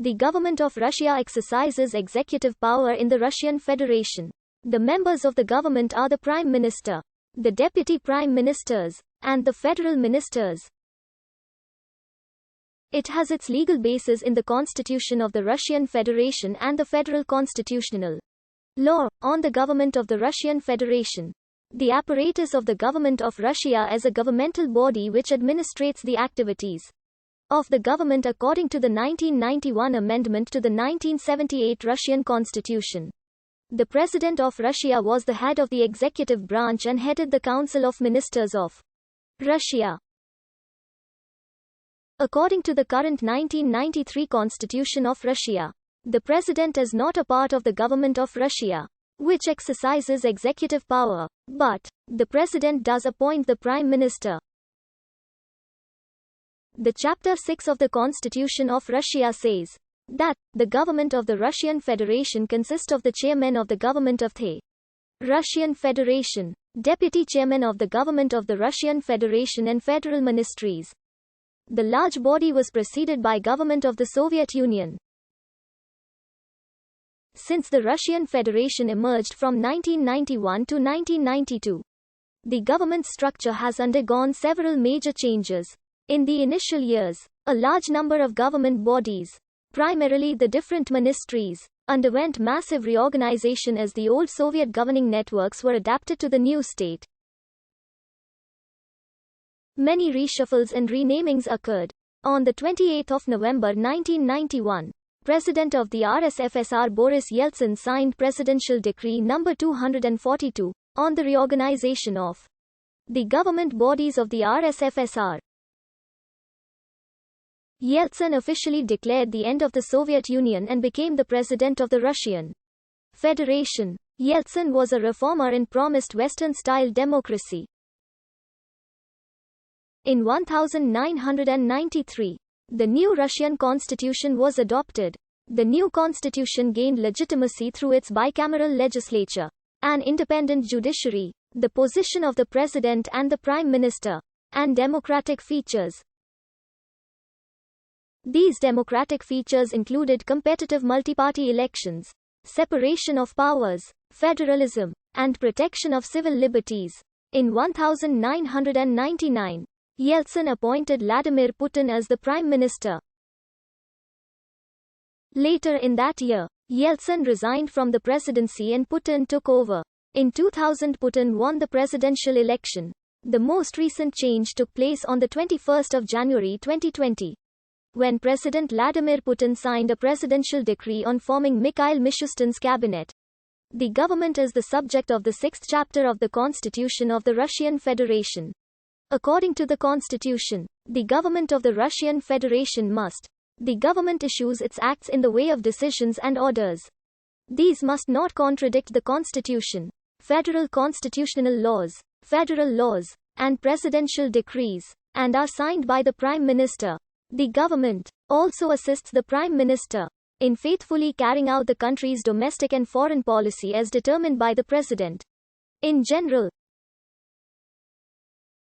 The government of Russia exercises executive power in the Russian Federation. The members of the government are the Prime Minister, the Deputy Prime Ministers, and the Federal Ministers. It has its legal basis in the Constitution of the Russian Federation and the Federal Constitutional Law on the Government of the Russian Federation. The apparatus of the Government of Russia is a governmental body which administrates the activities of the government according to the 1991 amendment to the 1978 Russian Constitution. The President of Russia was the head of the executive branch and headed the Council of Ministers of Russia. According to the current 1993 Constitution of Russia, the President is not a part of the government of Russia, which exercises executive power, but the President does appoint the Prime Minister. The Chapter 6 of the Constitution of Russia says that the government of the Russian Federation consists of the chairman of the government of the Russian Federation, deputy chairman of the government of the Russian Federation, and federal ministries. The large body was preceded by government of the Soviet Union. Since the Russian Federation emerged from 1991 to 1992, the government structure has undergone several major changes. In the initial years, a large number of government bodies, primarily the different ministries, underwent massive reorganization as the old Soviet governing networks were adapted to the new state. Many reshuffles and renamings occurred. On the 28th of November 1991, President of the RSFSR Boris Yeltsin signed Presidential Decree No. 242 on the reorganization of the government bodies of the RSFSR. Yeltsin officially declared the end of the Soviet Union and became the president of the Russian Federation. Yeltsin was a reformer and promised Western-style democracy. In 1993, the new Russian constitution was adopted. The new constitution gained legitimacy through its bicameral legislature, an independent judiciary, the position of the president and the prime minister, and democratic features. These democratic features included competitive multi-party elections, separation of powers, federalism, and protection of civil liberties. In 1999, Yeltsin appointed Vladimir Putin as the prime minister. Later in that year, Yeltsin resigned from the presidency and Putin took over. In 2000, Putin won the presidential election. The most recent change took place on the 21st of January 2020, when President Vladimir Putin signed a presidential decree on forming Mikhail Mishustin's cabinet. The government is the subject of the 6th chapter of the Constitution of the Russian Federation. According to the Constitution, the government of the Russian Federation must. The government issues its acts in the way of decisions and orders. These must not contradict the Constitution, federal constitutional laws, federal laws, and presidential decrees, and are signed by the Prime Minister. The government also assists the Prime Minister in faithfully carrying out the country's domestic and foreign policy as determined by the President. In general,